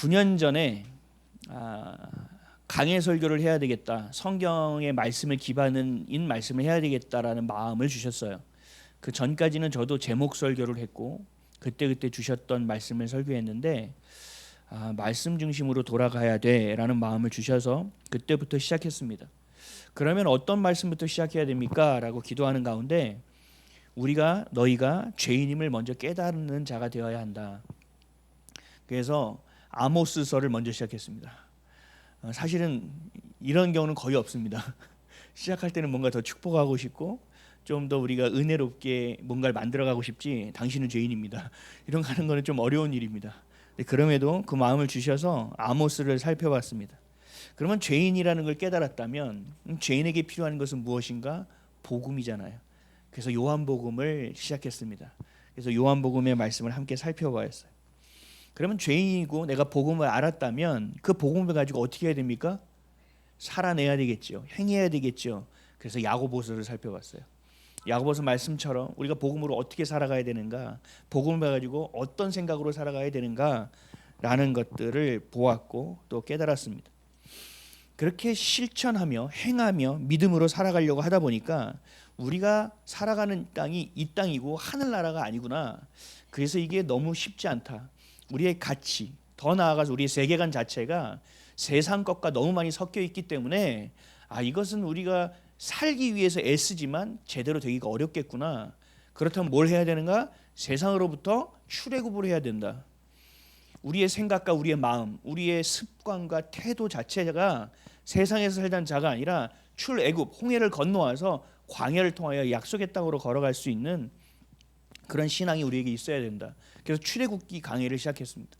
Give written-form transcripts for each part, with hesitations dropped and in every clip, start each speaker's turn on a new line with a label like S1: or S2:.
S1: 9년 전에 강해 설교를 해야 되겠다. 성경의 말씀을 기반인 말씀을 해야 되겠다라는 마음을 주셨어요. 그 전까지는 저도 제목 설교를 했고 그때 주셨던 말씀을 설교했는데 말씀 중심으로 돌아가야 돼라는 마음을 주셔서 그때부터 시작했습니다. 그러면 어떤 말씀부터 시작해야 됩니까? 라고 기도하는 가운데 너희가 죄인임을 먼저 깨닫는 자가 되어야 한다. 그래서 아모스서를 먼저 시작했습니다. 사실은 이런 경우는 거의 없습니다. 시작할 때는 뭔가 더 축복하고 싶고 좀 더 우리가 은혜롭게 뭔가를 만들어가고 싶지 당신은 죄인입니다. 이런 거 하는 거는 좀 어려운 일입니다. 그럼에도 그 마음을 주셔서 아모스를 살펴봤습니다. 그러면 죄인이라는 걸 깨달았다면 죄인에게 필요한 것은 무엇인가? 복음이잖아요. 그래서 요한복음을 시작했습니다. 그래서 요한복음의 말씀을 함께 살펴보았어요. 그러면 죄인이고 내가 복음을 알았다면 그 복음을 가지고 어떻게 해야 됩니까? 살아내야 되겠죠. 행해야 되겠죠. 그래서 야고보서를 살펴봤어요. 야고보서 말씀처럼 우리가 복음으로 어떻게 살아가야 되는가, 복음을 가지고 어떤 생각으로 살아가야 되는가라는 것들을 보았고 또 깨달았습니다. 그렇게 실천하며 행하며 믿음으로 살아가려고 하다 보니까 우리가 살아가는 땅이 이 땅이고 하늘나라가 아니구나. 그래서 이게 너무 쉽지 않다. 우리의 가치, 더 나아가서 우리의 세계관 자체가 세상 것과 너무 많이 섞여 있기 때문에 이것은 우리가 살기 위해서 애쓰지만 제대로 되기가 어렵겠구나. 그렇다면 뭘 해야 되는가? 세상으로부터 출애굽을 해야 된다. 우리의 생각과 우리의 마음, 우리의 습관과 태도 자체가 세상에서 살던 자가 아니라 출애굽, 홍해를 건너와서 광야를 통하여 약속의 땅으로 걸어갈 수 있는 그런 신앙이 우리에게 있어야 된다. 그래서 출애굽기 강의를 시작했습니다.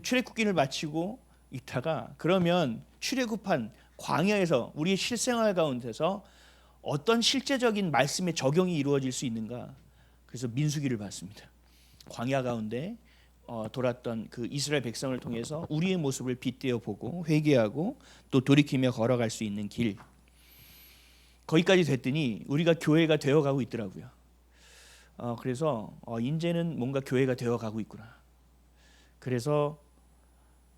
S1: 출애굽기를 마치고 있다가 그러면 출애굽한 광야에서 우리의 실생활 가운데서 어떤 실제적인 말씀의 적용이 이루어질 수 있는가? 그래서 민수기를 봤습니다. 광야 가운데 돌았던 그 이스라엘 백성을 통해서 우리의 모습을 빗대어 보고 회개하고 또 돌이키며 걸어갈 수 있는 길. 거기까지 됐더니 우리가 교회가 되어가고 있더라고요. 그래서 이제는 뭔가 교회가 되어가고 있구나. 그래서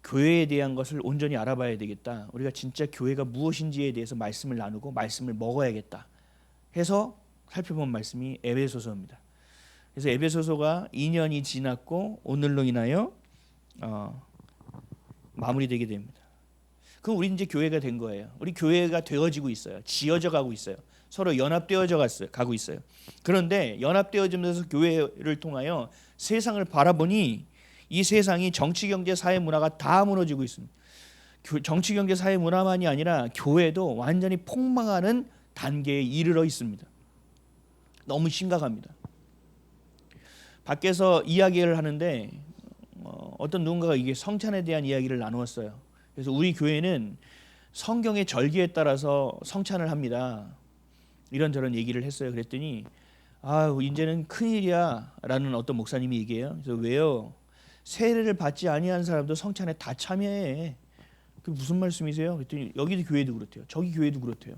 S1: 교회에 대한 것을 온전히 알아봐야 되겠다. 우리가 진짜 교회가 무엇인지에 대해서 말씀을 나누고 말씀을 먹어야겠다 해서 살펴본 말씀이 에베소서입니다. 그래서 에베소서가 2년이 지났고 오늘로 인하여 마무리되게 됩니다. 그럼 우리 이제 교회가 된 거예요. 우리 교회가 되어지고 있어요. 지어져 가고 있어요. 서로 연합되어져 가고 있어요. 그런데 연합되어지면서 교회를 통하여 세상을 바라보니 이 세상이 정치, 경제, 사회, 문화가 다 무너지고 있습니다. 정치, 경제, 사회, 문화만이 아니라 교회도 완전히 폭망하는 단계에 이르러 있습니다. 너무 심각합니다. 밖에서 이야기를 하는데 어떤 누군가가 이게 성찬에 대한 이야기를 나누었어요. 그래서 우리 교회는 성경의 절기에 따라서 성찬을 합니다. 이런저런 얘기를 했어요. 그랬더니 이제는 큰일이야 라는 어떤 목사님이 얘기해요. 그래서 왜요? 세례를 받지 아니한 사람도 성찬에 다 참여해. 그게 무슨 말씀이세요? 그랬더니 여기도 교회도 그렇대요. 저기 교회도 그렇대요.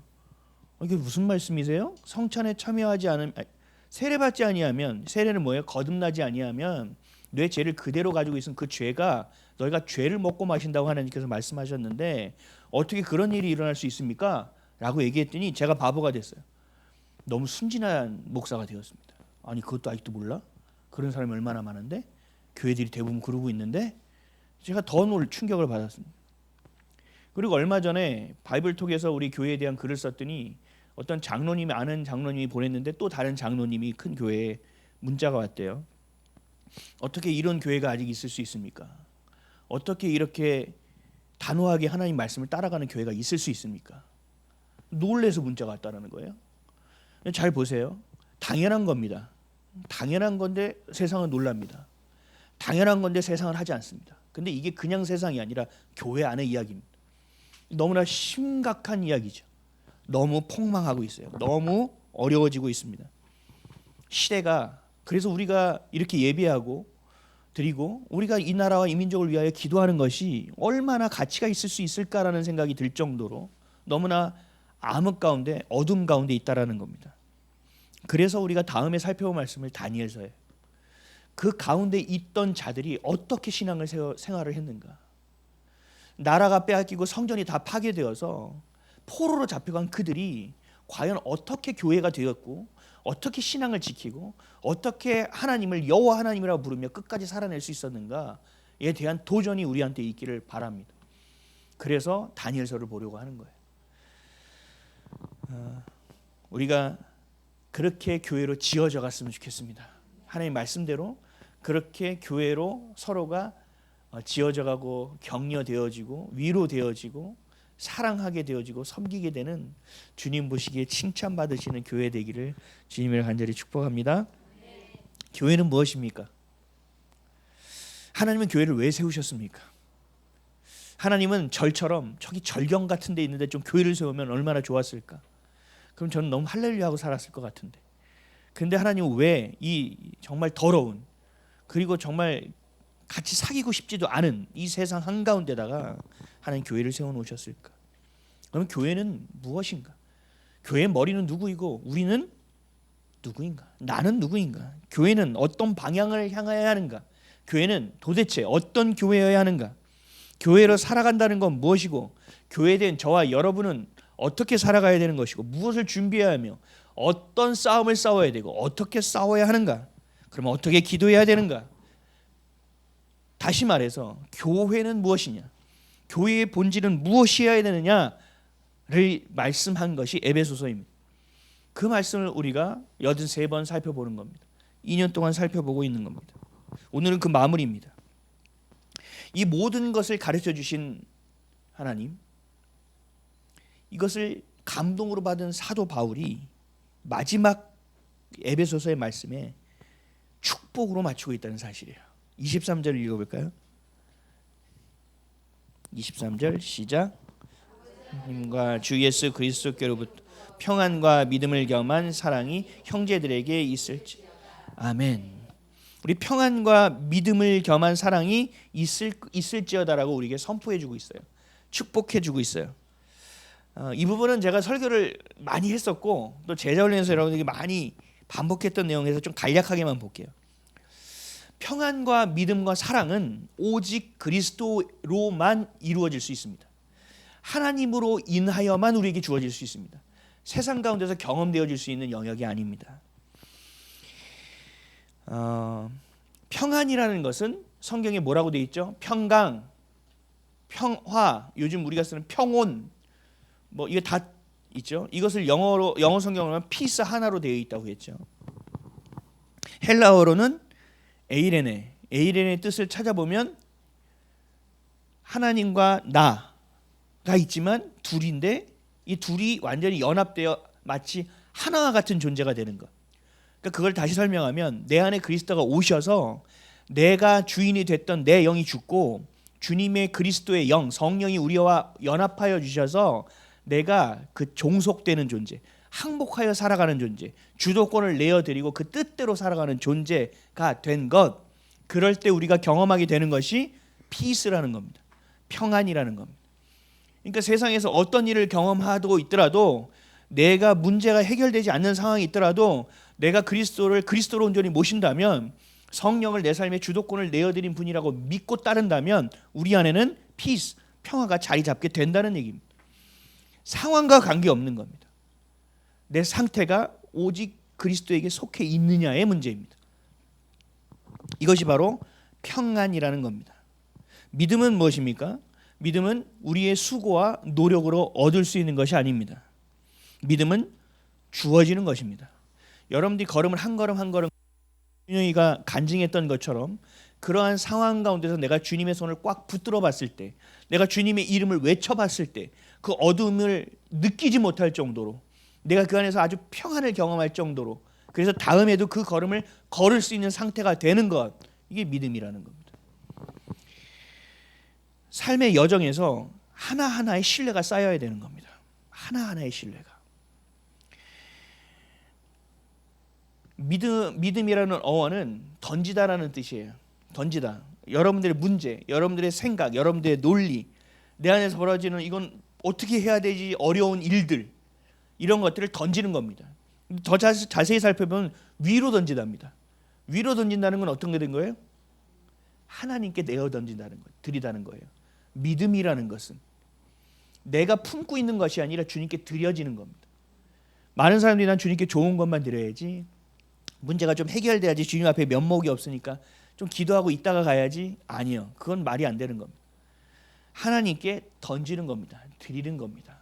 S1: 이게 무슨 말씀이세요? 성찬에 참여하지 않으면 세례 받지 아니하면, 세례는 뭐예요? 거듭나지 아니하면 내 죄를 그대로 가지고 있으면 그 죄가 너희가 죄를 먹고 마신다고 하나님께서 말씀하셨는데 어떻게 그런 일이 일어날 수 있습니까? 라고 얘기했더니 제가 바보가 됐어요. 너무 순진한 목사가 되었습니다. 아니 그것도 아직도 몰라? 그런 사람이 얼마나 많은데? 교회들이 대부분 그러고 있는데? 제가 더 충격을 받았습니다. 그리고 얼마 전에 바이블톡에서 우리 교회에 대한 글을 썼더니 어떤 장로님이, 아는 장로님이 보냈는데 또 다른 장로님이 큰 교회에 문자가 왔대요. 어떻게 이런 교회가 아직 있을 수 있습니까? 어떻게 이렇게 단호하게 하나님 말씀을 따라가는 교회가 있을 수 있습니까? 놀래서 문자가 왔다는 거예요. 잘 보세요. 당연한 겁니다. 당연한 건데 세상은 놀랍니다. 당연한 건데 세상은 하지 않습니다. 근데 이게 그냥 세상이 아니라 교회 안의 이야기입니다. 너무나 심각한 이야기죠. 너무 폭망하고 있어요. 너무 어려워지고 있습니다. 시대가, 그래서 우리가 이렇게 예배하고 드리고 우리가 이 나라와 이 민족을 위하여 기도하는 것이 얼마나 가치가 있을 수 있을까라는 생각이 들 정도로 너무나 암흑 가운데, 어둠 가운데 있다라는 겁니다. 그래서 우리가 다음에 살펴볼 말씀을 다니엘서예요. 그 가운데 있던 자들이 어떻게 신앙을 생활을 했는가. 나라가 빼앗기고 성전이 다 파괴되어서 포로로 잡혀간 그들이 과연 어떻게 교회가 되었고 어떻게 신앙을 지키고 어떻게 하나님을 여호와 하나님이라고 부르며 끝까지 살아낼 수 있었는가에 대한 도전이 우리한테 있기를 바랍니다. 그래서 다니엘서를 보려고 하는 거예요. 우리가 그렇게 교회로 지어져 갔으면 좋겠습니다. 하나님 말씀대로 그렇게 교회로 서로가 지어져 가고 격려되어지고 위로되어지고 사랑하게 되어지고 섬기게 되는 주님 보시기에 칭찬받으시는 교회 되기를 주님을 간절히 축복합니다. 교회는 무엇입니까? 하나님은 교회를 왜 세우셨습니까? 하나님은 절처럼 저기 절경 같은 데 있는데 좀 교회를 세우면 얼마나 좋았을까? 그럼 저는 너무 할렐루야하고 살았을 것 같은데. 근데 하나님은 왜 이 정말 더러운 그리고 정말 같이 사귀고 싶지도 않은 이 세상 한가운데다가 하나님 교회를 세워놓으셨을까? 그럼 교회는 무엇인가? 교회의 머리는 누구이고 우리는 누구인가? 나는 누구인가? 교회는 어떤 방향을 향해야 하는가? 교회는 도대체 어떤 교회여야 하는가? 교회로 살아간다는 건 무엇이고 교회된 저와 여러분은 어떻게 살아가야 되는 것이고 무엇을 준비해야 하며 어떤 싸움을 싸워야 되고 어떻게 싸워야 하는가? 그러면 어떻게 기도해야 되는가? 다시 말해서 교회는 무엇이냐? 교회의 본질은 무엇이어야 되느냐를 말씀한 것이 에베소서입니다. 그 말씀을 우리가 83번 살펴보는 겁니다. 2년 동안 살펴보고 있는 겁니다. 오늘은 그 마무리입니다. 이 모든 것을 가르쳐 주신 하나님, 이것을 감동으로 받은 사도 바울이 마지막 에베소서의 말씀에 축복으로 맞추고 있다는 사실이에요. 23절을 읽어볼까요? 23절 시작. 하나님과 주 예수 그리스도께로부터 평안과 믿음을 겸한 사랑이 형제들에게 있을지. 아멘. 우리 평안과 믿음을 겸한 사랑이 있을지어다라고 우리에게 선포해주고 있어요. 축복해주고 있어요. 이 부분은 제가 설교를 많이 했었고 또 제자훈련에서 여러분들이 많이 반복했던 내용에서 좀 간략하게만 볼게요. 평안과 믿음과 사랑은 오직 그리스도로만 이루어질 수 있습니다. 하나님으로 인하여만 우리에게 주어질 수 있습니다. 세상 가운데서 경험되어질 수 있는 영역이 아닙니다. 평안이라는 것은 성경에 뭐라고 되어 있죠? 평강, 평화, 요즘 우리가 쓰는 평온, 뭐 이게 다 있죠. 이것을 영어 성경으로 하면 피스 하나로 되어 있다고 했죠. 헬라어로는 에이레네의 뜻을 찾아보면 하나님과 나가 있지만 둘인데 이 둘이 완전히 연합되어 마치 하나와 같은 존재가 되는 것. 그러니까 그걸 다시 설명하면 내 안에 그리스도가 오셔서 내가 주인이 됐던 내 영이 죽고 주님의 그리스도의 영, 성령이 우리와 연합하여 주셔서 내가 그 종속되는 존재, 항복하여 살아가는 존재, 주도권을 내어드리고 그 뜻대로 살아가는 존재가 된 것. 그럴 때 우리가 경험하게 되는 것이 피스라는 겁니다. 평안이라는 겁니다. 그러니까 세상에서 어떤 일을 경험하고 있더라도 내가 문제가 해결되지 않는 상황이 있더라도 내가 그리스도로 온전히 모신다면 성령을 내 삶의 주도권을 내어드린 분이라고 믿고 따른다면 우리 안에는 피스, 평화가 자리 잡게 된다는 얘기입니다. 상황과 관계없는 겁니다. 내 상태가 오직 그리스도에게 속해 있느냐의 문제입니다. 이것이 바로 평안이라는 겁니다. 믿음은 무엇입니까? 믿음은 우리의 수고와 노력으로 얻을 수 있는 것이 아닙니다. 믿음은 주어지는 것입니다. 여러분들이 걸음을 한 걸음 한 걸음 준영이가 간증했던 것처럼 그러한 상황 가운데서 내가 주님의 손을 꽉 붙들어 봤을 때, 내가 주님의 이름을 외쳐봤을 때 그 어둠을 느끼지 못할 정도로 내가 그 안에서 아주 평안을 경험할 정도로, 그래서 다음에도 그 걸음을 걸을 수 있는 상태가 되는 것, 이게 믿음이라는 겁니다. 삶의 여정에서 하나하나의 신뢰가 쌓여야 되는 겁니다. 하나하나의 신뢰가. 믿음이라는 어원은 던지다라는 뜻이에요. 던지다. 여러분들의 문제, 여러분들의 생각, 여러분들의 논리, 내 안에서 벌어지는 이건 어떻게 해야 되지 어려운 일들, 이런 것들을 던지는 겁니다. 더 자세히 살펴보면 위로 던지답니다. 위로 던진다는 건 어떤 게 된 거예요? 하나님께 내어 던진다는 거, 드리다는 거예요. 믿음이라는 것은 내가 품고 있는 것이 아니라 주님께 드려지는 겁니다. 많은 사람들이 난 주님께 좋은 것만 드려야지, 문제가 좀 해결돼야지, 주님 앞에 면목이 없으니까 좀 기도하고 있다가 가야지. 아니요, 그건 말이 안 되는 겁니다. 하나님께 던지는 겁니다. 드리는 겁니다.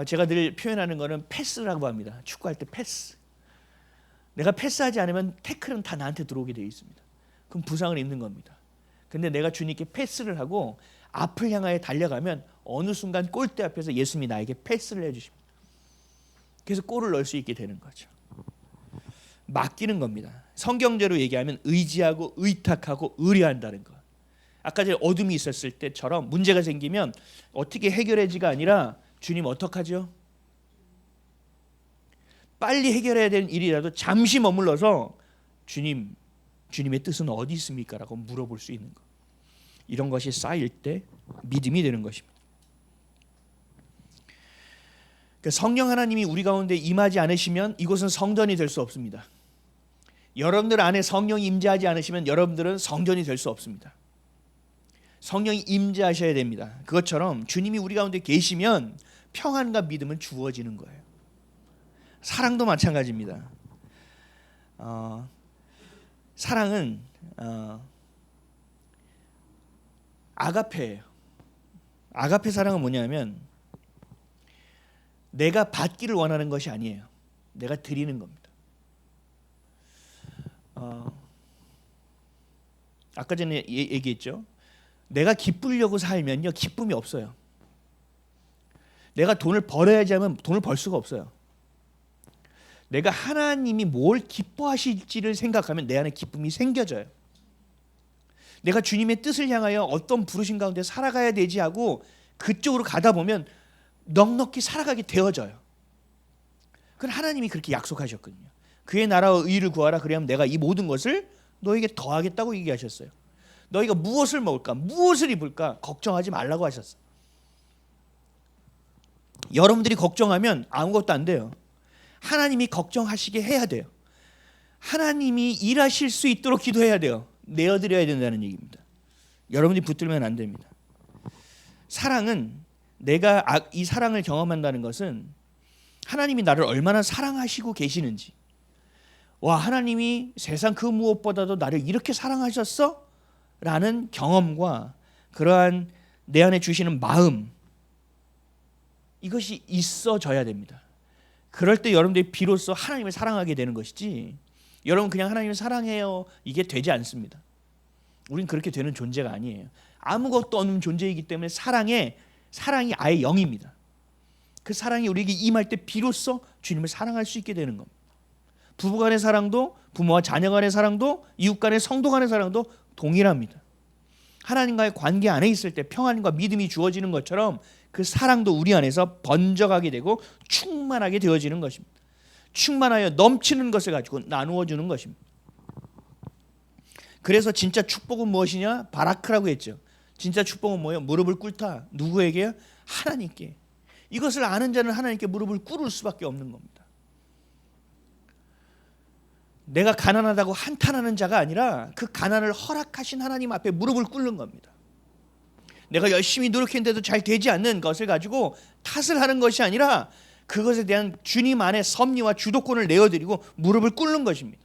S1: 제가 늘 표현하는 거는 패스라고 합니다. 축구할 때 패스. 내가 패스하지 않으면 태클은 다 나한테 들어오게 되어 있습니다. 그럼 부상을 입는 겁니다. 근데 내가 주님께 패스를 하고 앞을 향하여 달려가면 어느 순간 골대 앞에서 예수님이 나에게 패스를 해주십니다. 그래서 골을 넣을 수 있게 되는 거죠. 맡기는 겁니다. 성경대로 얘기하면 의지하고 의탁하고 의뢰한다는 것. 아까 전에 어둠이 있었을 때처럼 문제가 생기면 어떻게 해결해지가 아니라 주님 어떡하죠? 빨리 해결해야 되는 일이라도 잠시 머물러서 주님의 뜻은 어디 있습니까? 라고 물어볼 수 있는 것. 이런 것이 쌓일 때 믿음이 되는 것입니다. 성령 하나님이 우리 가운데 임하지 않으시면 이곳은 성전이 될 수 없습니다. 여러분들 안에 성령이 임재하지 않으시면 여러분들은 성전이 될 수 없습니다. 성령이 임재하셔야 됩니다. 그것처럼 주님이 우리 가운데 계시면 평안과 믿음은 주어지는 거예요. 사랑도 마찬가지입니다. 사랑은 아가페예요. 아가페 사랑은 뭐냐면 내가 받기를 원하는 것이 아니에요. 내가 드리는 겁니다. 아까 전에 얘기했죠. 내가 기쁘려고 살면요, 기쁨이 없어요. 내가 돈을 벌어야지 하면 돈을 벌 수가 없어요. 내가 하나님이 뭘 기뻐하실지를 생각하면 내 안에 기쁨이 생겨져요. 내가 주님의 뜻을 향하여 어떤 부르심 가운데 살아가야 되지 하고 그쪽으로 가다 보면 넉넉히 살아가게 되어져요. 그건 하나님이 그렇게 약속하셨거든요. 그의 나라와 의를 구하라, 그래야면 내가 이 모든 것을 너에게 더하겠다고 얘기하셨어요. 너희가 무엇을 먹을까, 무엇을 입을까 걱정하지 말라고 하셨어요. 여러분들이 걱정하면 아무것도 안 돼요. 하나님이 걱정하시게 해야 돼요. 하나님이 일하실 수 있도록 기도해야 돼요. 내어드려야 된다는 얘기입니다. 여러분들이 붙들면 안 됩니다. 사랑은, 내가 이 사랑을 경험한다는 것은 하나님이 나를 얼마나 사랑하시고 계시는지, 와, 하나님이 세상 그 무엇보다도 나를 이렇게 사랑하셨어? 라는 경험과 그러한 내 안에 주시는 마음, 이것이 있어져야 됩니다. 그럴 때 여러분들이 비로소 하나님을 사랑하게 되는 것이지, 여러분 그냥 하나님을 사랑해요 이게 되지 않습니다. 우린 그렇게 되는 존재가 아니에요. 아무것도 없는 존재이기 때문에 사랑이 아예 0입니다. 그 사랑이 우리에게 임할 때 비로소 주님을 사랑할 수 있게 되는 겁니다. 부부 간의 사랑도, 부모와 자녀 간의 사랑도, 이웃 간의 성도 간의 사랑도 동일합니다. 하나님과의 관계 안에 있을 때 평안과 믿음이 주어지는 것처럼 그 사랑도 우리 안에서 번져가게 되고 충만하게 되어지는 것입니다. 충만하여 넘치는 것을 가지고 나누어 주는 것입니다. 그래서 진짜 축복은 무엇이냐? 바라크라고 했죠. 진짜 축복은 뭐예요? 무릎을 꿇다. 누구에게요? 하나님께. 이것을 아는 자는 하나님께 무릎을 꿇을 수밖에 없는 겁니다. 내가 가난하다고 한탄하는 자가 아니라 그 가난을 허락하신 하나님 앞에 무릎을 꿇는 겁니다. 내가 열심히 노력했는데도 잘 되지 않는 것을 가지고 탓을 하는 것이 아니라 그것에 대한 주님 안에 섭리와 주도권을 내어드리고 무릎을 꿇는 것입니다.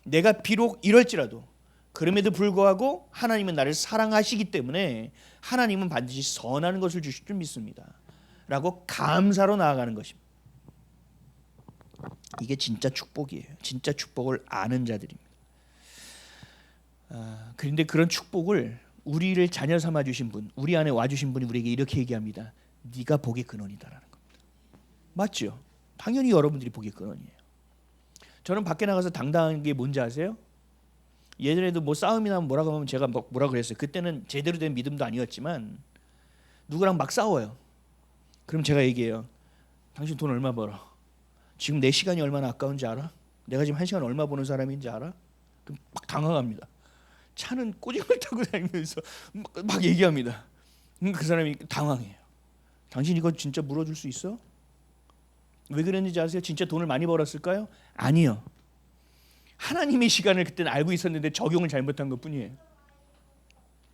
S1: 내가 비록 이럴지라도 그럼에도 불구하고 하나님은 나를 사랑하시기 때문에 하나님은 반드시 선한 것을 주실 줄 믿습니다 라고 감사로 나아가는 것입니다. 이게 진짜 축복이에요. 진짜 축복을 아는 자들입니다. 그런데 그런 축복을 우리를 자녀 삼아 주신 분, 우리 안에 와 주신 분이 우리에게 이렇게 얘기합니다. 네가 복의 근원이다라는 겁니다. 맞죠? 당연히 여러분들이 복의 근원이에요. 저는 밖에 나가서 당당한 게 뭔지 아세요? 예전에도 뭐 싸움이 나면 뭐라고 하면 제가 뭐라 그랬어요. 그때는 제대로 된 믿음도 아니었지만 누구랑 막 싸워요. 그럼 제가 얘기해요. 당신 돈 얼마 벌어? 지금 내 시간이 얼마나 아까운지 알아? 내가 지금 1시간 얼마 버는 사람인지 알아? 그럼 막 당황합니다. 차는 꼬집을 타고 다니면서 막 얘기합니다. 그 사람이 당황해요. 당신 이거 진짜 물어줄 수 있어? 왜 그랬는지 아세요? 진짜 돈을 많이 벌었을까요? 아니요. 하나님의 시간을 그때는 알고 있었는데 적용을 잘못한 것뿐이에요.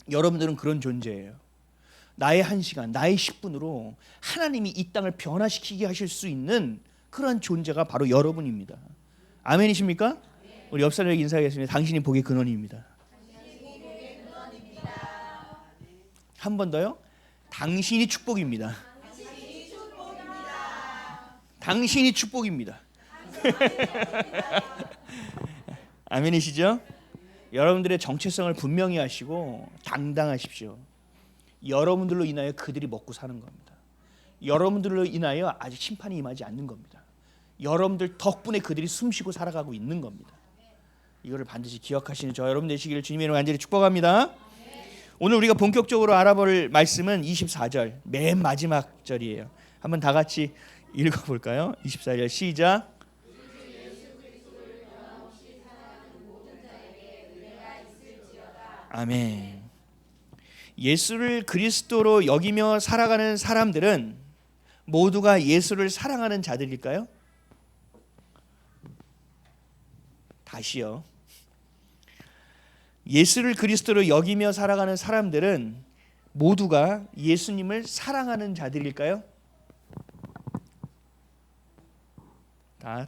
S1: 여러분들은 그런 존재예요. 나의 1시간, 나의 10분으로 하나님이 이 땅을 변화시키게 하실 수 있는 그런 존재가 바로 여러분입니다. 아멘이십니까? 우리 옆 사람에게 인사하겠습니다. 당신이 복의 근원입니다. 한 번 더요. 당신이 축복입니다. 당신이 축복입니다. 아멘이시죠? 여러분들의 정체성을 분명히 하시고 당당하십시오. 여러분들로 인하여 그들이 먹고 사는 겁니다. 여러분들로 인하여 아직 심판이 임하지 않는 겁니다. 여러분들 덕분에 그들이 숨쉬고 살아가고 있는 겁니다. 이거를 반드시 기억하시는 저 여러분 되시기를 주님의 이름으로 간절히 축복합니다. 오늘 우리가 본격적으로 알아볼 말씀은 24절 맨 마지막 절이에요. 한번 다 같이 읽어볼까요? 24절 시작. 아멘. 예수를 그리스도로 여기며 살아가는 사람들은 모두가 예수를 사랑하는 자들일까요? 다시요. 예수를 그리스도로 여기며 살아가는 사람들은 모두가 예수님을 사랑하는 자들일까요?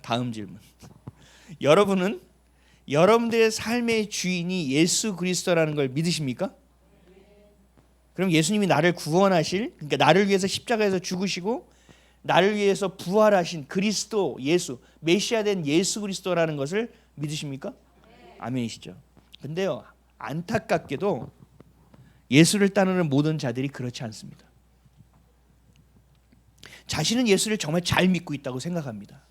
S1: 다음 질문. 여러분은 여러분들의 삶의 주인이 예수 그리스도라는 걸 믿으십니까? 그럼 예수님이 나를 구원하실, 그러니까 나를 위해서 십자가에서 죽으시고 나를 위해서 부활하신 그리스도 예수, 메시아 된 예수 그리스도라는 것을 믿으십니까? 아멘이시죠. 근데요, 안타깝게도 예수를 따르는 모든 자들이 그렇지 않습니다. 자신은 예수를 정말 잘 믿고 있다고 생각합니다.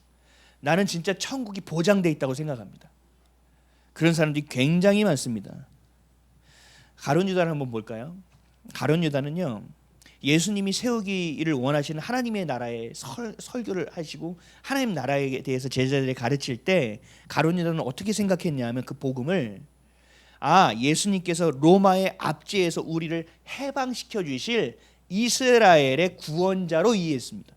S1: 나는 진짜 천국이 보장돼 있다고 생각합니다. 그런 사람들이 굉장히 많습니다. 가룟 유다를 한번 볼까요? 가룟 유다는요, 예수님이 세우기를 원하시는 하나님의 나라의 설교를 하시고 하나님 나라에 대해서 제자들에게 가르칠 때 가룟 유다는 어떻게 생각했냐면 그 복음을 예수님께서 로마의 압제에서 우리를 해방시켜 주실 이스라엘의 구원자로 이해했습니다.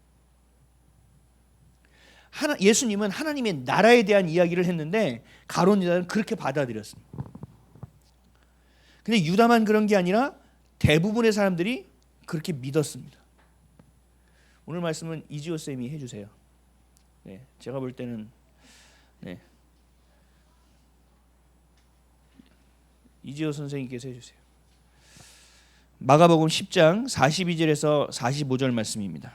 S1: 예수님은 하나님의 나라에 대한 이야기를 했는데 가룟 유다는 그렇게 받아들였습니다. 근데 유다만 그런 게 아니라 대부분의 사람들이 그렇게 믿었습니다. 오늘 말씀은 이지호 쌤이 해주세요. 네, 제가 볼 때는 이지호 선생님께서 해주세요. 마가복음 10장 42절에서 45절 말씀입니다.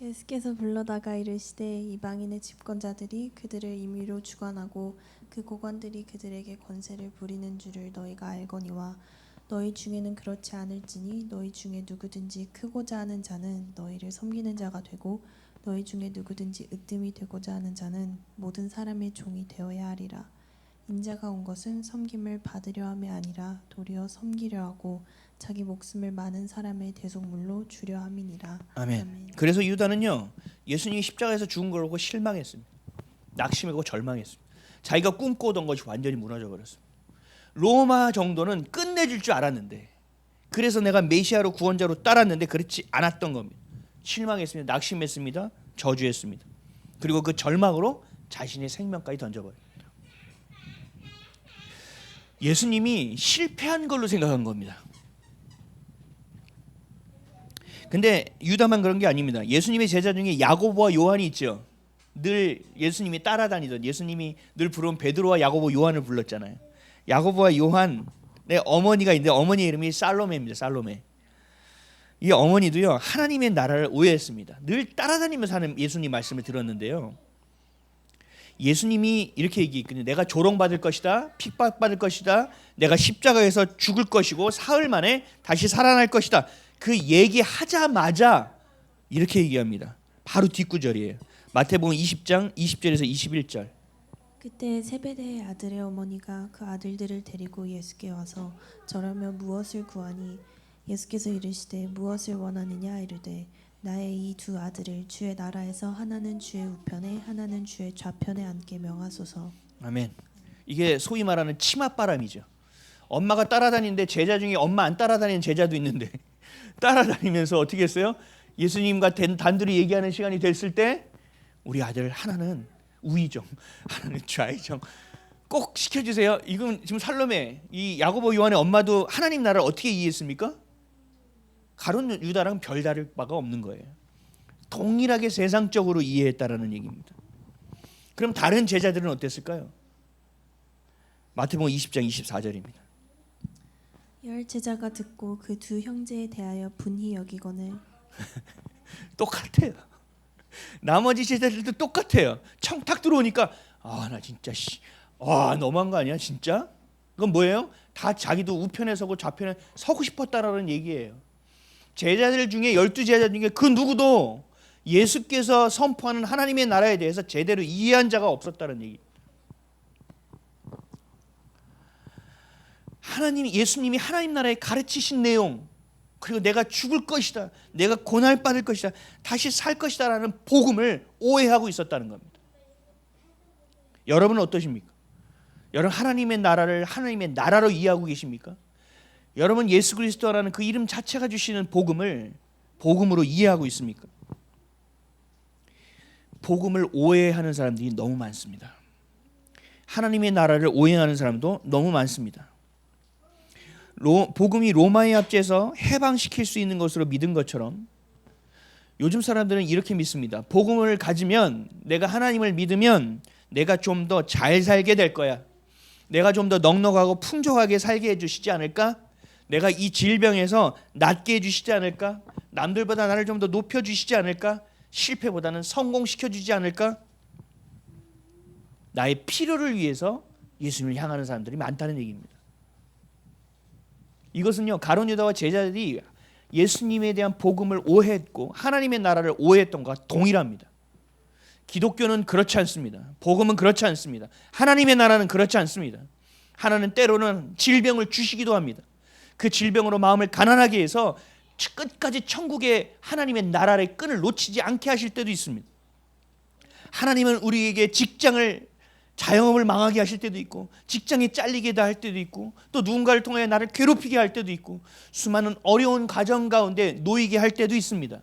S2: 예수께서 불러다가 이르시되 이방인의 집권자들이 그들을 임의로 주관하고 그 고관들이 그들에게 권세를 부리는 줄을 너희가 알거니와 너희 중에는 그렇지 않을지니 너희 중에 누구든지 크고자 하는 자는 너희를 섬기는 자가 되고 너희 중에 누구든지 으뜸이 되고자 하는 자는 모든 사람의 종이 되어야 하리라. 인자가 온 것은 섬김을 받으려 함이 아니라 도리어 섬기려 하고 자기 목숨을 많은 사람의 대속물로 주려 함이니라.
S1: 아멘. 그래서 유다는요, 예수님이 십자가에서 죽은 걸 보고 실망했습니다. 낙심하고 절망했습니다. 자기가 꿈꿔오던 것이 완전히 무너져 버렸습니다. 로마 정도는 끝내줄 줄 알았는데, 그래서 내가 메시아로 구원자로 따랐는데 그렇지 않았던 겁니다. 실망했습니다. 낙심했습니다. 저주했습니다. 그리고 그 절망으로 자신의 생명까지 던져버립니다. 예수님이 실패한 걸로 생각한 겁니다. 근데 유다만 그런 게 아닙니다. 예수님의 제자 중에 야고보와 요한이 있죠. 늘 예수님이 따라다니던, 예수님이 늘 부르는 베드로와 야고보, 요한을 불렀잖아요. 야고보와 요한의 어머니가 있는데 어머니의 이름이 살로메입니다. 살로메. 이 어머니도요, 하나님의 나라를 오해했습니다. 늘 따라다니면서 하는 예수님 말씀을 들었는데요, 예수님이 이렇게 얘기했거든요. 내가 조롱받을 것이다, 핍박받을 것이다, 내가 십자가에서 죽을 것이고 사흘 만에 다시 살아날 것이다. 그 얘기하자마자 이렇게 얘기합니다. 바로 뒷구절이에요. 마태복음 20장 20절에서 21절.
S2: 그때 세베대의 아들의 어머니가 그 아들들을 데리고 예수께 와서 저라며 무엇을 구하니 예수께서 이르시되 무엇을 원하느냐 이르되 나의 이 두 아들을 주의 나라에서 하나는 주의 우편에 하나는 주의 좌편에 앉게 명하소서. 아멘.
S1: 이게 소위 말하는 치맛바람이죠. 엄마가 따라다니는데 제자 중에 엄마 안 따라다니는 제자도 있는데 따라다니면서 어떻게 했어요? 예수님과 단둘이 얘기하는 시간이 됐을 때 우리 아들 하나는 우의정, 하나는 좌의정, 꼭 시켜주세요. 이건 지금 살로메, 이 야고보 요한의 엄마도 하나님 나라를 어떻게 이해했습니까? 가룟 유다랑 별다를 바가 없는 거예요. 동일하게 세상적으로 이해했다라는 얘기입니다. 그럼 다른 제자들은 어땠을까요? 마태복음 20장 24절입니다.
S2: 열 제자가 듣고 그 두 형제에 대하여 분히 여기거늘
S1: 똑같아요. 나머지 제자들도 똑같아요. 청탁 들어오니까 나 진짜 너무한 거 아니야 진짜? 그건 뭐예요? 다 자기도 우편에 서고 좌편에 서고 싶었다라는 얘기예요. 제자들 중에 12제자 중에 그 누구도 예수께서 선포하는 하나님의 나라에 대해서 제대로 이해한 자가 없었다는 얘기. 예수님이 하나님 나라에 가르치신 내용, 그리고 내가 죽을 것이다, 내가 고날 받을 것이다, 다시 살 것이다라는 복음을 오해하고 있었다는 겁니다. 여러분은 어떠십니까? 여러분 하나님의 나라를 하나님의 나라로 이해하고 계십니까? 여러분 예수 그리스도라는 그 이름 자체가 주시는 복음을 복음으로 이해하고 있습니까? 복음을 오해하는 사람들이 너무 많습니다. 하나님의 나라를 오해하는 사람도 너무 많습니다. 복음이 로마의 합제에서 해방시킬 수 있는 것으로 믿은 것처럼 요즘 사람들은 이렇게 믿습니다. 복음을 가지면, 내가 하나님을 믿으면 내가 좀 더 잘 살게 될 거야. 내가 좀 더 넉넉하고 풍족하게 살게 해주시지 않을까? 내가 이 질병에서 낫게 해주시지 않을까? 남들보다 나를 좀 더 높여주시지 않을까? 실패보다는 성공시켜주지 않을까? 나의 필요를 위해서 예수님을 향하는 사람들이 많다는 얘기입니다. 이것은요, 가룟 유다와 제자들이 예수님에 대한 복음을 오해했고 하나님의 나라를 오해했던 것과 동일합니다. 기독교는 그렇지 않습니다. 복음은 그렇지 않습니다. 하나님의 나라는 그렇지 않습니다. 하나는 때로는 질병을 주시기도 합니다. 그 질병으로 마음을 가난하게 해서 끝까지 천국의 하나님의 나라의 끈을 놓치지 않게 하실 때도 있습니다. 하나님은 우리에게 직장을, 자영업을 망하게 하실 때도 있고, 직장에 잘리게 할 때도 있고, 또 누군가를 통해 나를 괴롭히게 할 때도 있고, 수많은 어려운 가정 가운데 놓이게 할 때도 있습니다.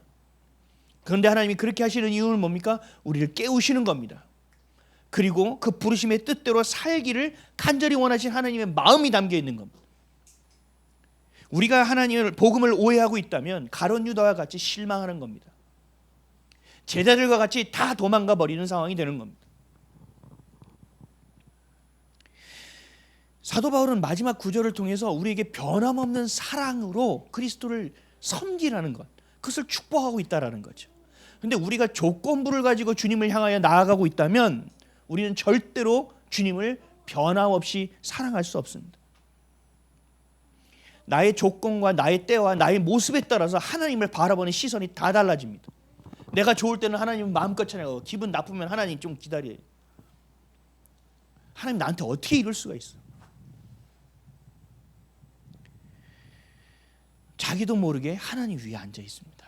S1: 그런데 하나님이 그렇게 하시는 이유는 뭡니까? 우리를 깨우시는 겁니다. 그리고 그 부르심의 뜻대로 살기를 간절히 원하신 하나님의 마음이 담겨 있는 겁니다. 우리가 하나님의 복음을 오해하고 있다면 가룟 유다와 같이 실망하는 겁니다. 제자들과 같이 다 도망가 버리는 상황이 되는 겁니다. 사도 바울은 마지막 구절을 통해서 우리에게 변함없는 사랑으로 그리스도를 섬기라는 것, 그것을 축복하고 있다라는 거죠. 그런데 우리가 조건부를 가지고 주님을 향하여 나아가고 있다면 우리는 절대로 주님을 변함없이 사랑할 수 없습니다. 나의 조건과 나의 때와 나의 모습에 따라서 하나님을 바라보는 시선이 다 달라집니다. 내가 좋을 때는 하나님은 마음껏 찬양하고, 기분 나쁘면 하나님 좀 기다려요. 하나님 나한테 어떻게 이럴 수가 있어? 자기도 모르게 하나님 위에 앉아 있습니다.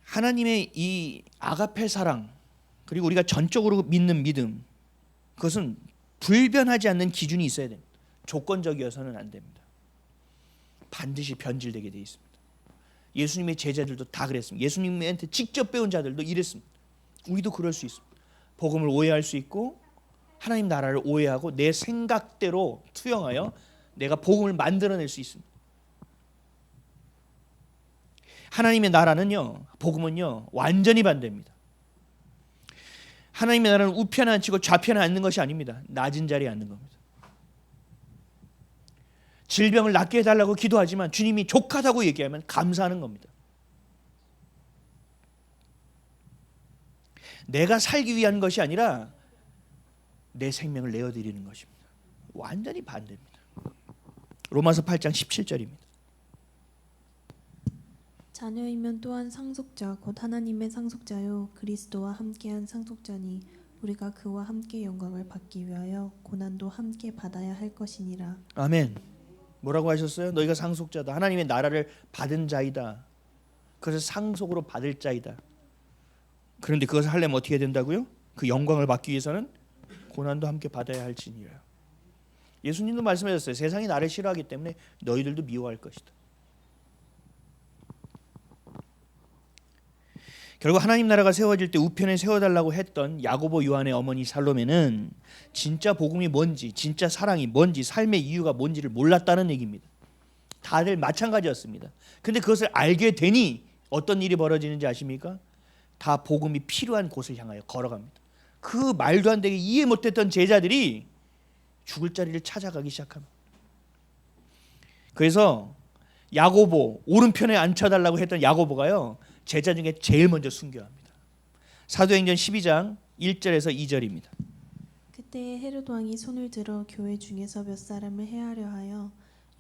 S1: 하나님의 이 아가페 사랑, 그리고 우리가 전적으로 믿는 믿음, 그것은 불변하지 않는 기준이 있어야 됩니다. 조건적이어서는 안 됩니다. 반드시 변질되게 되어 있습니다. 예수님의 제자들도 다 그랬습니다. 예수님한테 직접 배운 자들도 이랬습니다. 우리도 그럴 수 있습니다. 복음을 오해할 수 있고 하나님 나라를 오해하고 내 생각대로 투영하여 내가 복음을 만들어낼 수 있습니다. 하나님의 나라는요, 복음은요, 완전히 반대입니다. 하나님의 나라는 우편에 앉히고 좌편에 앉는 것이 아닙니다. 낮은 자리에 앉는 겁니다. 질병을 낫게 해달라고 기도하지만 주님이 족하다고 얘기하면 감사하는 겁니다. 내가 살기 위한 것이 아니라 내 생명을 내어드리는 것입니다. 완전히 반대입니다. 로마서 8장 17절입니다.
S2: 자녀이면 또한 상속자 곧 하나님의 상속자요 그리스도와 함께한 상속자니 우리가 그와 함께 영광을 받기 위하여 고난도 함께 받아야 할 것이니라.
S1: 아멘. 뭐라고 하셨어요? 너희가 상속자다. 하나님의 나라를 받은 자이다. 그것을 상속으로 받을 자이다. 그런데 그것을 하려면 어떻게 된다고요? 그 영광을 받기 위해서는 고난도 함께 받아야 할지니라. 예수님도 말씀하셨어요. 세상이 나를 싫어하기 때문에 너희들도 미워할 것이다. 결국 하나님 나라가 세워질 때 우편에 세워달라고 했던 야고보 요한의 어머니 살로메는 진짜 복음이 뭔지, 진짜 사랑이 뭔지, 삶의 이유가 뭔지를 몰랐다는 얘기입니다. 다들 마찬가지였습니다. 근데 그것을 알게 되니 어떤 일이 벌어지는지 아십니까? 다 복음이 필요한 곳을 향하여 걸어갑니다. 그 말도 안 되게 이해 못했던 제자들이 죽을 자리를 찾아가기 시작합니다. 그래서 야고보, 오른편에 앉혀달라고 했던 야고보가요, 제자 중에 제일 먼저 순교합니다. 사도행전 12장 1절에서 2절입니다.
S2: 그때 헤롯 왕이 손을 들어 교회 중에서 몇 사람을 해하려 하여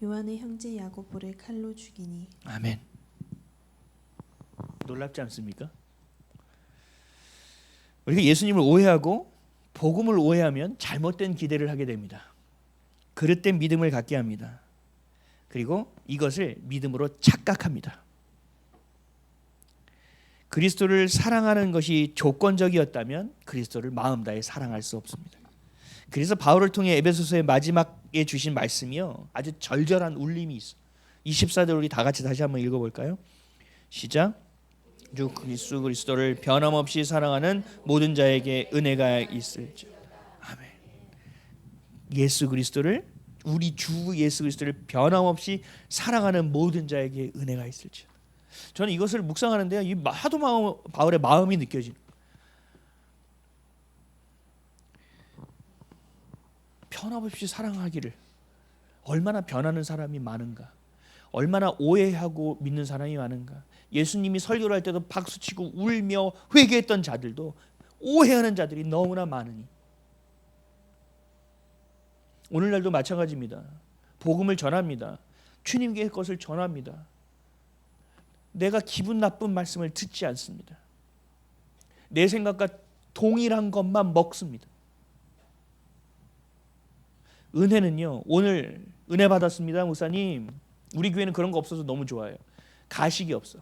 S2: 요한의 형제 야고보를 칼로 죽이니.
S1: 아멘. 놀랍지 않습니까? 우리가 예수님을 오해하고 복음을 오해하면 잘못된 기대를 하게 됩니다. 그릇된 믿음을 갖게 합니다. 그리고 이것을 믿음으로 착각합니다. 그리스도를 사랑하는 것이 조건적이었다면 그리스도를 마음 다해 사랑할 수 없습니다. 그래서 바울을 통해 에베소서의 마지막에 주신 말씀이요, 아주 절절한 울림이 있어. 24절 우리 다 같이 다시 한번 읽어볼까요? 시작. 주 그리스도를 변함없이 사랑하는 모든 자에게 은혜가 있을지. 아멘. 예수 그리스도를, 우리 주 예수 그리스도를 변함없이 사랑하는 모든 자에게 은혜가 있을지. 저는 이것을 묵상하는데요, 이 하도 바울의 마음이 느껴지는, 변함없이 사랑하기를. 얼마나 변하는 사람이 많은가, 얼마나 오해하고 믿는 사람이 많은가. 예수님이 설교를 할 때도 박수치고 울며 회개했던 자들도 오해하는 자들이 너무나 많으니 오늘날도 마찬가지입니다. 복음을 전합니다. 주님께 것을 전합니다. 내가 기분 나쁜 말씀을 듣지 않습니다. 내 생각과 동일한 것만 먹습니다. 은혜는요, 오늘 은혜 받았습니다 목사님, 우리 교회는 그런 거 없어서 너무 좋아요. 가식이 없어.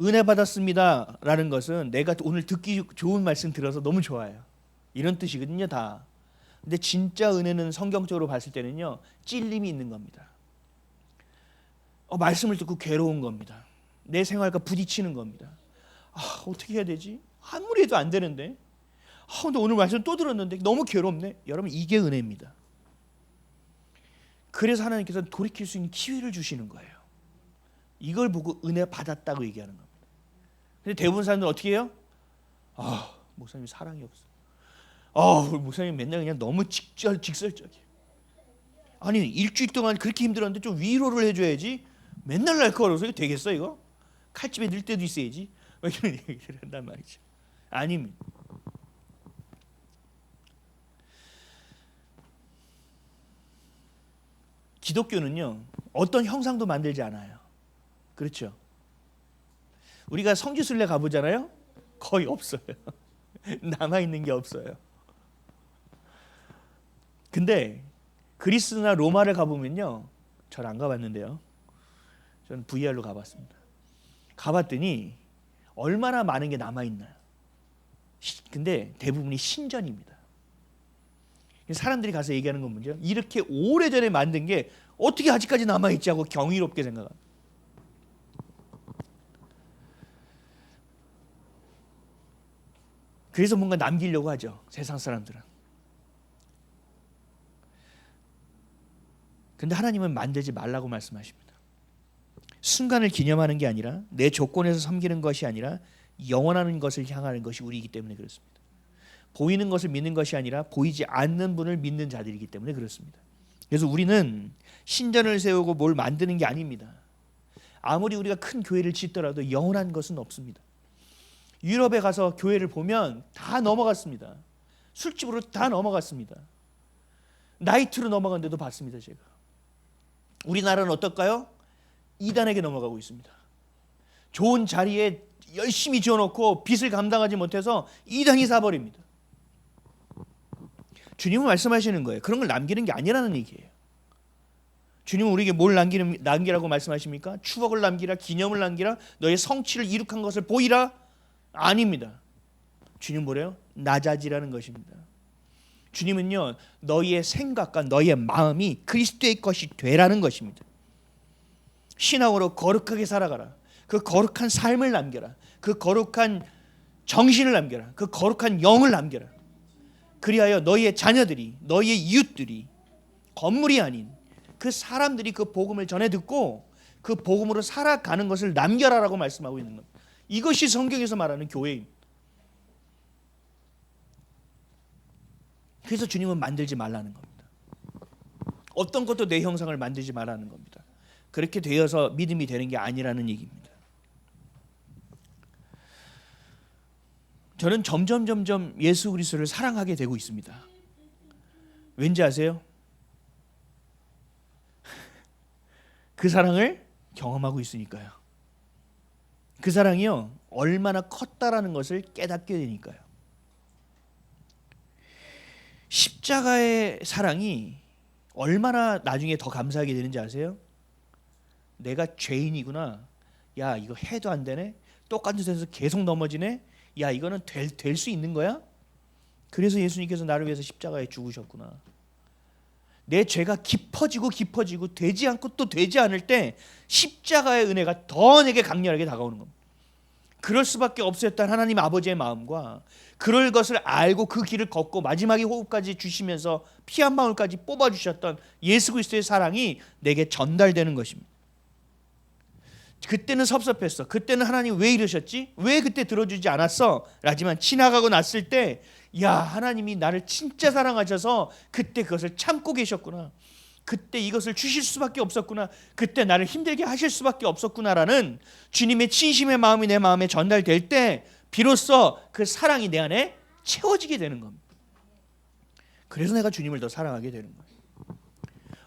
S1: 은혜 받았습니다 라는 것은 내가 오늘 듣기 좋은 말씀 들어서 너무 좋아요, 이런 뜻이거든요 다. 근데 진짜 은혜는 성경적으로 봤을 때는요, 찔림이 있는 겁니다. 말씀을 듣고 괴로운 겁니다. 내 생활과 부딪히는 겁니다. 어떻게 해야 되지? 아무리 해도 안 되는데. 근데 오늘 말씀 또 들었는데 너무 괴롭네. 여러분, 이게 은혜입니다. 그래서 하나님께서 돌이킬 수 있는 기회를 주시는 거예요. 이걸 보고 은혜 받았다고 얘기하는 겁니다. 근데 대부분 사람들은 어떻게 해요? 목사님 사랑이 없어. 목사님 맨날 그냥 너무 직설적이에요. 아니, 일주일 동안 그렇게 힘들었는데 좀 위로를 해줘야지. 맨날 날카로워서 이거 되겠어 이거? 칼집에 넣을 때도 있어야지. 이런 얘기를 한단 말이죠. 아닙니다. 기독교는요, 어떤 형상도 만들지 않아요. 그렇죠? 우리가 성지순례 가보잖아요. 거의 없어요. 남아있는 게 없어요. 근데 그리스나 로마를 가보면요, 저는 안 가봤는데요, 저는 VR로 가봤습니다. 가봤더니 얼마나 많은 게 남아있나요? 근데 대부분이 신전입니다. 사람들이 가서 얘기하는 건 뭐죠? 이렇게 오래전에 만든 게 어떻게 아직까지 남아있지 하고 경이롭게 생각합니다. 그래서 뭔가 남기려고 하죠, 세상 사람들은. 근데 하나님은 만들지 말라고 말씀하십니다. 순간을 기념하는 게 아니라, 내 조건에서 섬기는 것이 아니라 영원한 것을 향하는 것이 우리이기 때문에 그렇습니다. 보이는 것을 믿는 것이 아니라 보이지 않는 분을 믿는 자들이기 때문에 그렇습니다. 그래서 우리는 신전을 세우고 뭘 만드는 게 아닙니다. 아무리 우리가 큰 교회를 짓더라도 영원한 것은 없습니다. 유럽에 가서 교회를 보면 다 넘어갔습니다. 술집으로 다 넘어갔습니다. 나이트로 넘어간 데도 봤습니다, 제가. 우리나라는 어떨까요? 이단에게 넘어가고 있습니다. 좋은 자리에 열심히 지어놓고 빚을 감당하지 못해서 이단이 사버립니다. 주님은 말씀하시는 거예요. 그런 걸 남기는 게 아니라는 얘기예요. 주님은 우리에게 뭘 남기라고 말씀하십니까? 추억을 남기라, 기념을 남기라, 너의 성취를 이룩한 것을 보이라? 아닙니다. 주님 뭐래요? 낮아지라는 것입니다. 주님은요, 너희의 생각과 너희의 마음이 그리스도의 것이 되라는 것입니다. 신앙으로 거룩하게 살아가라. 그 거룩한 삶을 남겨라. 그 거룩한 정신을 남겨라. 그 거룩한 영을 남겨라. 그리하여 너희의 자녀들이, 너희의 이웃들이, 건물이 아닌 그 사람들이 그 복음을 전해 듣고 그 복음으로 살아가는 것을 남겨라라고 말씀하고 있는 겁니다. 이것이 성경에서 말하는 교회입니다. 그래서 주님은 만들지 말라는 겁니다. 어떤 것도 내 형상을 만들지 말라는 겁니다. 그렇게 되어서 믿음이 되는 게 아니라는 얘기입니다. 저는 점점 예수 그리스도를 사랑하게 되고 있습니다. 왠지 아세요? 그 사랑을 경험하고 있으니까요. 그 사랑이요 얼마나 컸다라는 것을 깨닫게 되니까요. 십자가의 사랑이 얼마나 나중에 더 감사하게 되는지 아세요? 내가 죄인이구나. 야 이거 해도 안 되네. 똑같은 데서 계속 넘어지네. 야 이거는 될 수 있는 거야? 그래서 예수님께서 나를 위해서 십자가에 죽으셨구나. 내 죄가 깊어지고 되지 않고 또 되지 않을 때 십자가의 은혜가 더 내게 강렬하게 다가오는 겁니다. 그럴 수밖에 없었던 하나님 아버지의 마음과 그럴 것을 알고 그 길을 걷고 마지막에 호흡까지 주시면서 피 한 방울까지 뽑아주셨던 예수 그리스도의 사랑이 내게 전달되는 것입니다. 그때는 섭섭했어. 그때는 하나님 왜 이러셨지? 왜 그때 들어주지 않았어? 라지만 지나가고 났을 때 야 하나님이 나를 진짜 사랑하셔서 그때 그것을 참고 계셨구나. 그때 이것을 주실 수밖에 없었구나. 그때 나를 힘들게 하실 수밖에 없었구나라는 주님의 진심의 마음이 내 마음에 전달될 때 비로소 그 사랑이 내 안에 채워지게 되는 겁니다. 그래서 내가 주님을 더 사랑하게 되는 거예요.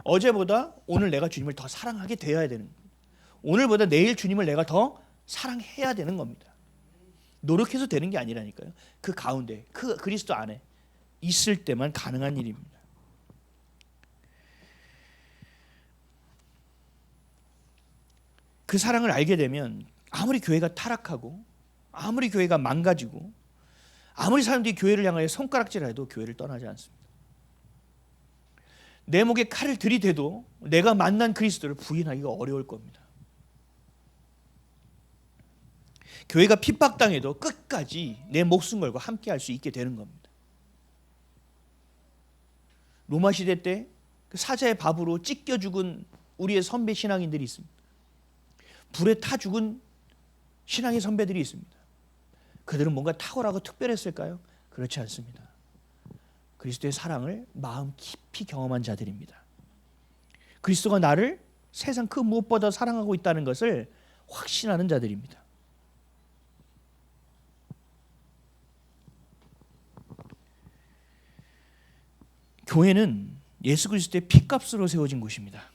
S1: 어제보다 오늘 내가 주님을 더 사랑하게 되어야 되는 거예요. 오늘보다 내일 주님을 내가 더 사랑해야 되는 겁니다. 노력해서 되는 게 아니라니까요. 그 가운데 그 그리스도 안에 있을 때만 가능한 일입니다. 그 사랑을 알게 되면 아무리 교회가 타락하고 아무리 교회가 망가지고 아무리 사람들이 교회를 향하여 손가락질해도 교회를 떠나지 않습니다. 내 목에 칼을 들이대도 내가 만난 그리스도를 부인하기가 어려울 겁니다. 교회가 핍박당해도 끝까지 내 목숨 걸고 함께할 수 있게 되는 겁니다. 로마 시대 때 사자의 밥으로 찢겨 죽은 우리의 선배 신앙인들이 있습니다. 불에 타 죽은 신앙의 선배들이 있습니다. 그들은 뭔가 탁월하고 특별했을까요? 그렇지 않습니다. 그리스도의 사랑을 마음 깊이 경험한 자들입니다. 그리스도가 나를 세상 그 무엇보다 사랑하고 있다는 것을 확신하는 자들입니다. 교회는 예수 그리스도의 피값으로 세워진 곳입니다.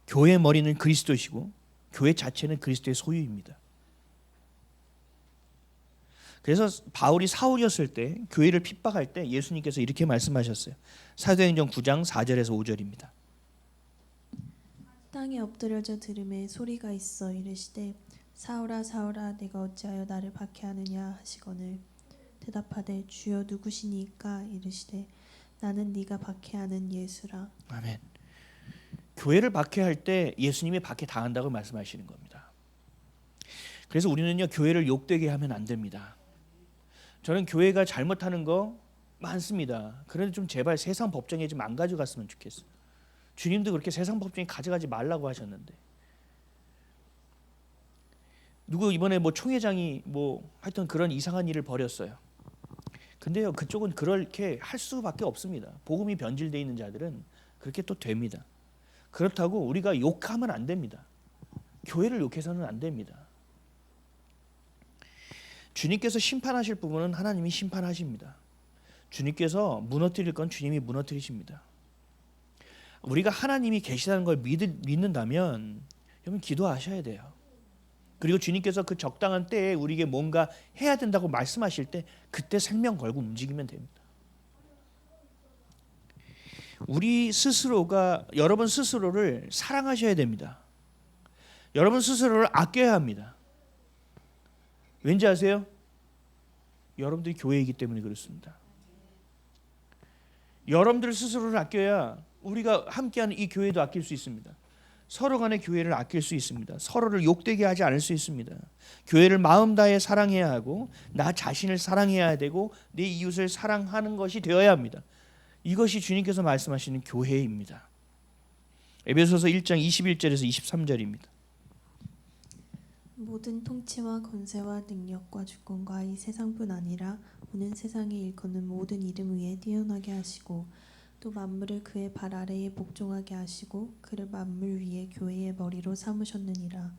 S1: 교회의 머리는 그리스도시고 교회 자체는 그리스도의 소유입니다. 그래서 바울이 사울이었을 때 교회를 핍박할 때 예수님께서 이렇게 말씀하셨어요. 사도행전 9장 4절에서 5절입니다.
S2: 땅에 엎드려져 들음에 소리가 있어 이르시되 사울아 사울아 내가 어찌하여 나를 박해하느냐 하시거늘 대답하되 주여 누구시니까 이르시되 나는 네가 박해하는 예수라.
S1: 아멘. 교회를 박해할 때 예수님이 박해 당한다고 말씀하시는 겁니다. 그래서 우리는요 교회를 욕되게 하면 안 됩니다. 저는 교회가 잘못하는 거 많습니다. 그런데 좀 제발 세상 법정에 좀 안 가져갔으면 좋겠어요. 주님도 그렇게 세상 법정에 가져가지 말라고 하셨는데 누구 이번에 뭐 총회장이 뭐 하여튼 그런 이상한 일을 벌였어요. 근데요 그쪽은 그렇게 할 수밖에 없습니다. 복음이 변질되어 있는 자들은 그렇게 또 됩니다. 그렇다고 우리가 욕하면 안 됩니다. 교회를 욕해서는 안 됩니다. 주님께서 심판하실 부분은 하나님이 심판하십니다. 주님께서 무너뜨릴 건 주님이 무너뜨리십니다. 우리가 하나님이 계시다는 걸 믿는다면 여러분 기도하셔야 돼요. 그리고 주님께서 그 적당한 때에 우리에게 뭔가 해야 된다고 말씀하실 때 그때 생명 걸고 움직이면 됩니다. 우리 스스로가 여러분 스스로를 사랑하셔야 됩니다. 여러분 스스로를 아껴야 합니다. 왠지 아세요? 여러분들이 교회이기 때문에 그렇습니다. 여러분들 스스로를 아껴야 우리가 함께하는 이 교회도 아낄 수 있습니다. 서로 간의 교회를 아낄 수 있습니다. 서로를 욕되게 하지 않을 수 있습니다. 교회를 마음 다해 사랑해야 하고 나 자신을 사랑해야 되고 내 이웃을 사랑하는 것이 되어야 합니다. 이것이 주님께서 말씀하시는 교회입니다. 에베소서 1장 21절에서 23절입니다.
S2: 모든 통치와 권세와 능력과 주권과 이 세상뿐 아니라 오는 세상에 일컫는 모든 이름 위에 뛰어나게 하시고 또 만물을 그의 발 아래에 복종하게 하시고 그를 만물 위에 교회의 머리로 삼으셨느니라.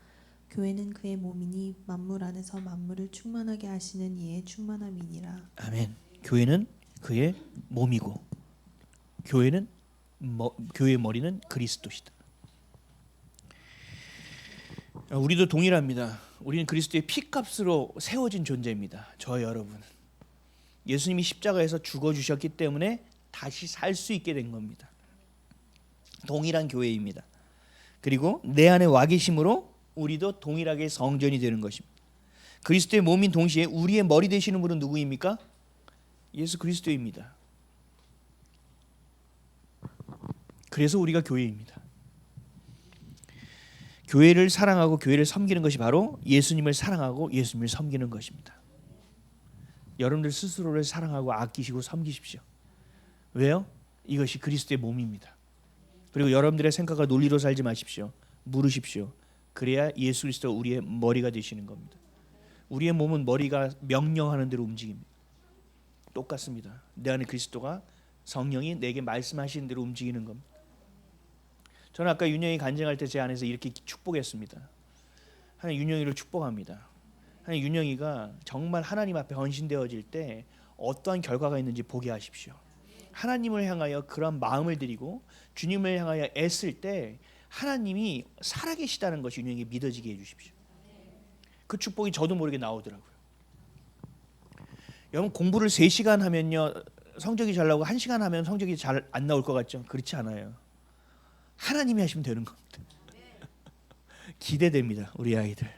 S2: 교회는 그의 몸이니 만물 안에서 만물을 충만하게 하시는 이의 충만함이니라.
S1: 아멘. 교회는 그의 몸이고 교회의 머리는 그리스도시다. 우리도 동일합니다. 우리는 그리스도의 피값으로 세워진 존재입니다. 저 여러분은 예수님이 십자가에서 죽어주셨기 때문에 다시 살 수 있게 된 겁니다. 동일한 교회입니다. 그리고 내 안에 와 계심으로 우리도 동일하게 성전이 되는 것입니다. 그리스도의 몸인 동시에 우리의 머리 되시는 분은 누구입니까? 예수 그리스도입니다. 그래서 우리가 교회입니다. 교회를 사랑하고 교회를 섬기는 것이 바로 예수님을 사랑하고 예수님을 섬기는 것입니다. 여러분들 스스로를 사랑하고 아끼시고 섬기십시오. 왜요? 이것이 그리스도의 몸입니다. 그리고 여러분들의 생각과 논리로 살지 마십시오. 물으십시오. 그래야 예수 그리스도 우리의 머리가 되시는 겁니다. 우리의 몸은 머리가 명령하는 대로 움직입니다. 똑같습니다. 내 안에 그리스도가 성령이 내게 말씀하시는 대로 움직이는 겁니다. 저는 아까 윤영이 간증할 때 제 안에서 이렇게 축복했습니다. 하나님 윤영이를 축복합니다. 하나님 윤영이가 정말 하나님 앞에 헌신되어질 때 어떠한 결과가 있는지 보게 하십시오. 하나님을 향하여 그런 마음을 드리고 주님을 향하여 애쓸 때 하나님이 살아계시다는 것이 윤영이에게 믿어지게 해주십시오. 그 축복이 저도 모르게 나오더라고요. 여러분 공부를 3시간 하면요 성적이 잘 나오고 1시간 하면 성적이 잘 안 나올 것 같죠? 그렇지 않아요. 하나님이 하시면 되는 겁니다. 기대됩니다. 우리 아이들.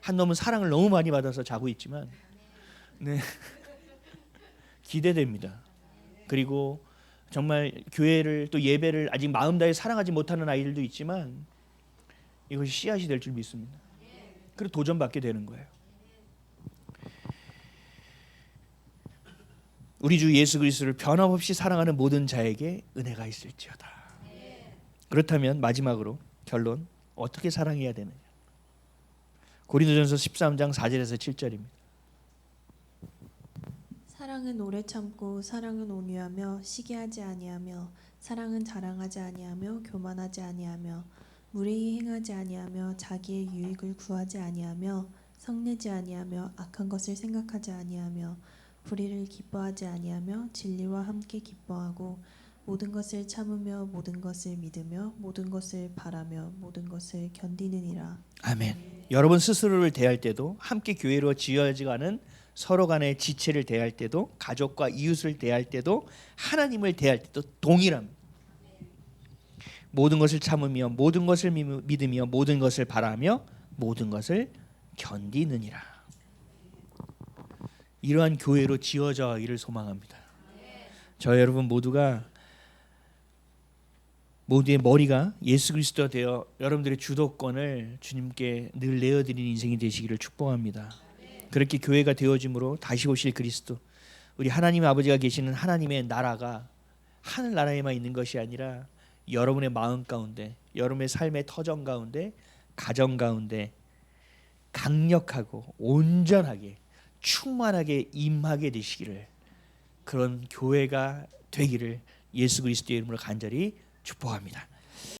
S1: 한 놈은 사랑을 너무 많이 받아서 자고 있지만 네. 기대됩니다. 그리고 정말 교회를 또 예배를 아직 마음 다해 사랑하지 못하는 아이들도 있지만 이것이 씨앗이 될 줄 믿습니다. 그리고 도전받게 되는 거예요. 우리 주 예수 그리스도를 변함없이 사랑하는 모든 자에게 은혜가 있을지어다. 그렇다면 마지막으로 결론 어떻게 사랑해야 되느냐? 고린도전서 13장 4절에서 7절입니다.
S2: 사랑은 오래 참고 사랑은 온유하며 시기하지 아니하며 사랑은 자랑하지 아니하며 교만하지 아니하며 무례히 행하지 아니하며 자기의 유익을 구하지 아니하며 성내지 아니하며 악한 것을 생각하지 아니하며 불의를 기뻐하지 아니하며 진리와 함께 기뻐하고 모든 것을 참으며 모든 것을 믿으며 모든 것을 바라며 모든 것을 견디느니라.
S1: 아멘. 여러분 스스로를 대할 때도 함께 교회로 지어지가는 서로 간의 지체를 대할 때도 가족과 이웃을 대할 때도 하나님을 대할 때도 동일합니다. 모든 것을 참으며 모든 것을 믿으며 모든 것을 바라며 모든 것을 견디느니라. 이러한 교회로 지어져 가기를 소망합니다. 저 여러분 모두가 모두의 머리가 예수 그리스도가 되어 여러분들의 주도권을 주님께 늘 내어드리는 인생이 되시기를 축복합니다. 그렇게 교회가 되어짐으로 다시 오실 그리스도, 우리 하나님 아버지가 계시는 하나님의 나라가 하늘나라에만 있는 것이 아니라 여러분의 마음 가운데, 여러분의 삶의 터전 가운데, 가정 가운데 강력하고 온전하게 충만하게 임하게 되시기를, 그런 교회가 되기를 예수 그리스도의 이름으로 간절히 축복합니다.